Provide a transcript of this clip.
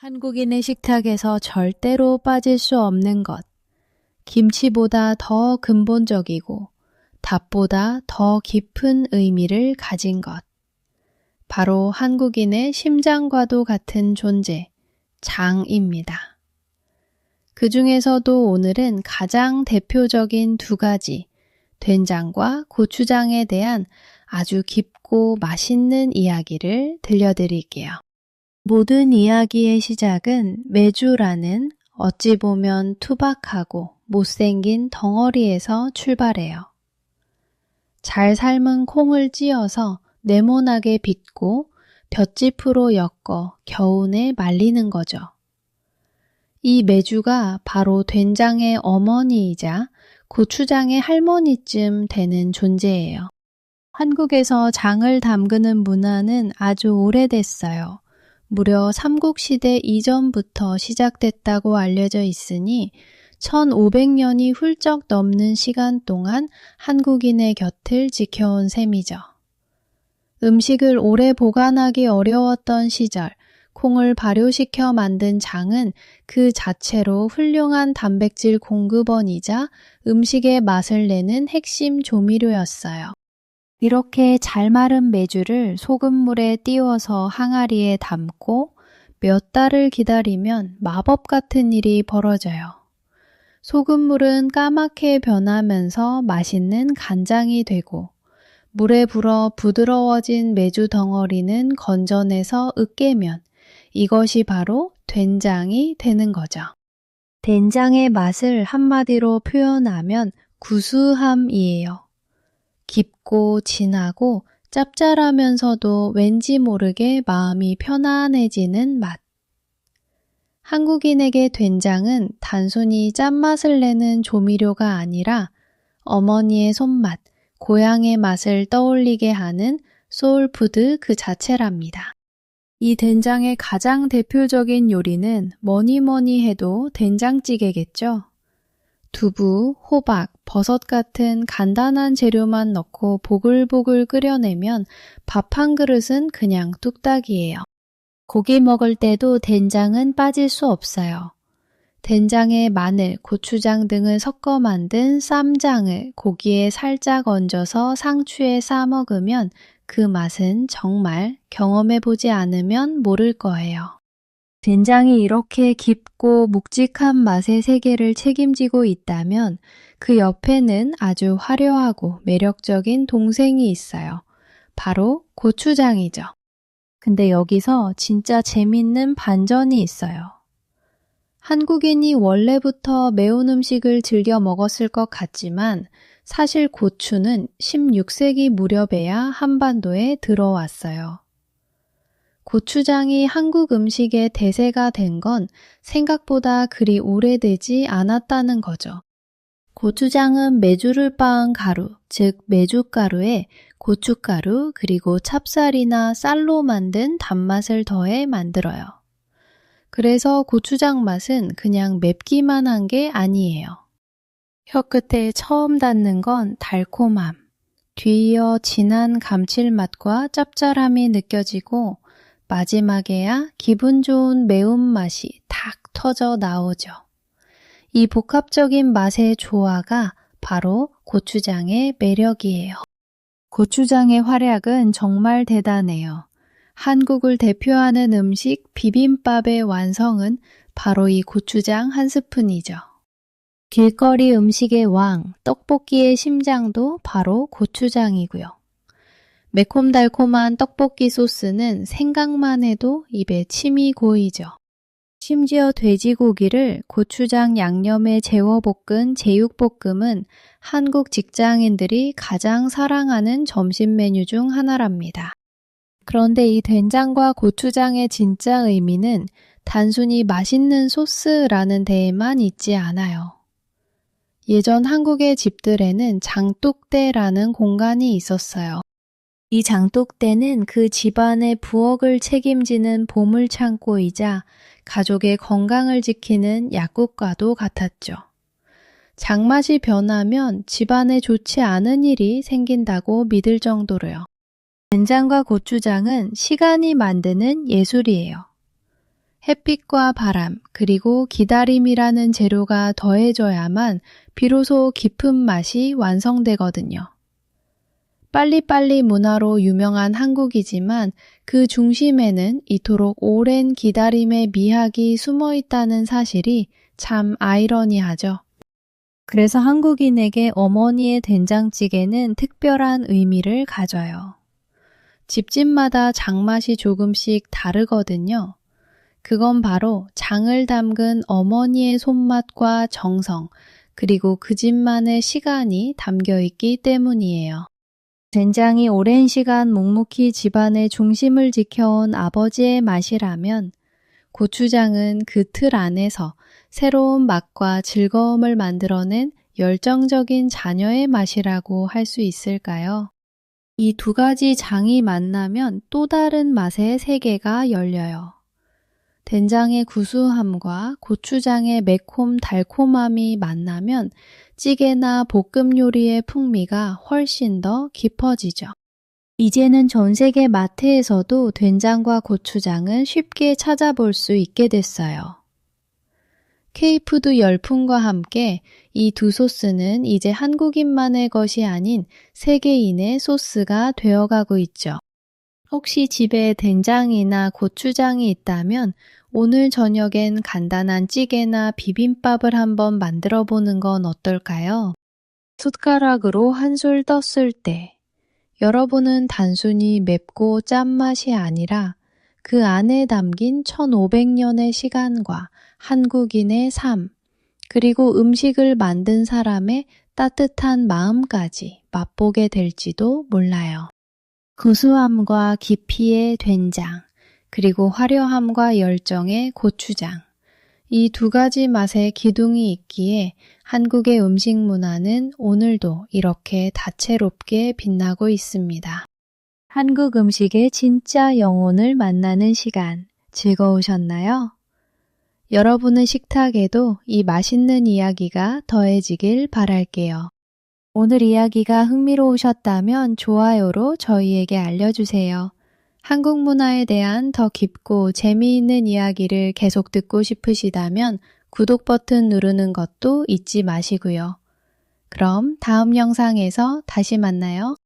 한국인의 식탁에서 절대로 빠질 수 없는 것. 김치보다 더 근본적이고 닭보다 더 깊은 의미를 가진 것. 바로 한국인의 심장과도 같은 존재, 장입니다. 그 중에서도 오늘은 가장 대표적인 두 가지, 된장과 고추장에 대한 아주 깊고 맛있는 이야기를 들려드릴게요. 모든 이야기의 시작은 메주라는 어찌 보면 투박하고 못생긴 덩어리에서 출발해요. 잘 삶은 콩을 찧어서 네모나게 빚고 볏짚으로 엮어 겨우내 말리는 거죠. 이 메주가 바로 된장의 어머니이자 고추장의 할머니쯤 되는 존재예요. 한국에서 장을 담그는 문화는 아주 오래됐어요. 무려 삼국시대 이전부터 시작됐다고 알려져 있으니 1500년이 훌쩍 넘는 시간 동안 한국인의 곁을 지켜온 셈이죠. 음식을 오래 보관하기 어려웠던 시절, 콩을 발효시켜 만든 장은 그 자체로 훌륭한 단백질 공급원이자 음식의 맛을 내는 핵심 조미료였어요. 이렇게 잘 마른 메주를 소금물에 띄워서 항아리에 담고 몇 달을 기다리면 마법 같은 일이 벌어져요. 소금물은 까맣게 변하면서 맛있는 간장이 되고 물에 불어 부드러워진 메주 덩어리는 건져내서 으깨면 이것이 바로 된장이 되는 거죠. 된장의 맛을 한마디로 표현하면 구수함이에요. 깊고 진하고 짭짤하면서도 왠지 모르게 마음이 편안해지는 맛. 한국인에게 된장은 단순히 짠맛을 내는 조미료가 아니라 어머니의 손맛, 고향의 맛을 떠올리게 하는 소울푸드 그 자체랍니다. 이 된장의 가장 대표적인 요리는 뭐니 해도 된장찌개겠죠. 두부, 호박, 버섯 같은 간단한 재료만 넣고 보글보글 끓여내면 밥 한 그릇은 그냥 뚝딱이에요. 고기 먹을 때도 된장은 빠질 수 없어요. 된장에 마늘, 고추장 등을 섞어 만든 쌈장을 고기에 살짝 얹어서 상추에 싸 먹으면 그 맛은 정말 경험해보지 않으면 모를 거예요. 된장이 이렇게 깊고 묵직한 맛의 세계를 책임지고 있다면 그 옆에는 아주 화려하고 매력적인 동생이 있어요. 바로 고추장이죠. 근데 여기서 진짜 재밌는 반전이 있어요. 한국인이 원래부터 매운 음식을 즐겨 먹었을 것 같지만 사실 고추는 16세기 무렵에야 한반도에 들어왔어요. 고추장이 한국 음식의 대세가 된 건 생각보다 그리 오래되지 않았다는 거죠. 고추장은 메주를 빻은 가루, 즉 메주가루에 고춧가루 그리고 찹쌀이나 쌀로 만든 단맛을 더해 만들어요. 그래서 고추장 맛은 그냥 맵기만 한 게 아니에요. 혀끝에 처음 닿는 건 달콤함, 뒤이어 진한 감칠맛과 짭짤함이 느껴지고 마지막에야 기분 좋은 매운맛이 탁 터져 나오죠. 이 복합적인 맛의 조화가 바로 고추장의 매력이에요. 고추장의 활약은 정말 대단해요. 한국을 대표하는 음식 비빔밥의 완성은 바로 이 고추장 한 스푼이죠. 길거리 음식의 왕, 떡볶이의 심장도 바로 고추장이고요. 매콤달콤한 떡볶이 소스는 생각만 해도 입에 침이 고이죠. 심지어 돼지고기를 고추장 양념에 재워 볶은 제육볶음은 한국 직장인들이 가장 사랑하는 점심 메뉴 중 하나랍니다. 그런데 이 된장과 고추장의 진짜 의미는 단순히 맛있는 소스라는 데에만 있지 않아요. 예전 한국의 집들에는 장독대라는 공간이 있었어요. 이 장독대는 그 집안의 부엌을 책임지는 보물창고이자 가족의 건강을 지키는 약국과도 같았죠. 장맛이 변하면 집안에 좋지 않은 일이 생긴다고 믿을 정도로요. 된장과 고추장은 시간이 만드는 예술이에요. 햇빛과 바람, 그리고 기다림이라는 재료가 더해져야만 비로소 깊은 맛이 완성되거든요. 빨리빨리 문화로 유명한 한국이지만 그 중심에는 이토록 오랜 기다림의 미학이 숨어 있다는 사실이 참 아이러니하죠. 그래서 한국인에게 어머니의 된장찌개는 특별한 의미를 가져요. 집집마다 장맛이 조금씩 다르거든요. 그건 바로 장을 담근 어머니의 손맛과 정성, 그리고 그 집만의 시간이 담겨 있기 때문이에요. 된장이 오랜 시간 묵묵히 집안의 중심을 지켜온 아버지의 맛이라면 고추장은 그 틀 안에서 새로운 맛과 즐거움을 만들어낸 열정적인 자녀의 맛이라고 할 수 있을까요? 이 두 가지 장이 만나면 또 다른 맛의 세계가 열려요. 된장의 구수함과 고추장의 매콤 달콤함이 만나면 찌개나 볶음 요리의 풍미가 훨씬 더 깊어지죠. 이제는 전 세계 마트에서도 된장과 고추장은 쉽게 찾아볼 수 있게 됐어요. K푸드 열풍과 함께 이 두 소스는 이제 한국인만의 것이 아닌 세계인의 소스가 되어가고 있죠. 혹시 집에 된장이나 고추장이 있다면 오늘 저녁엔 간단한 찌개나 비빔밥을 한번 만들어 보는 건 어떨까요? 숟가락으로 한술 떴을 때 여러분은 단순히 맵고 짠맛이 아니라 그 안에 담긴 1500년의 시간과 한국인의 삶, 그리고 음식을 만든 사람의 따뜻한 마음까지 맛보게 될지도 몰라요. 구수함과 깊이의 된장, 그리고 화려함과 열정의 고추장. 이 두 가지 맛의 기둥이 있기에 한국의 음식 문화는 오늘도 이렇게 다채롭게 빛나고 있습니다. 한국 음식의 진짜 영혼을 만나는 시간, 즐거우셨나요? 여러분의 식탁에도 이 맛있는 이야기가 더해지길 바랄게요. 오늘 이야기가 흥미로우셨다면 좋아요로 저희에게 알려주세요. 한국 문화에 대한 더 깊고 재미있는 이야기를 계속 듣고 싶으시다면 구독 버튼 누르는 것도 잊지 마시고요. 그럼 다음 영상에서 다시 만나요.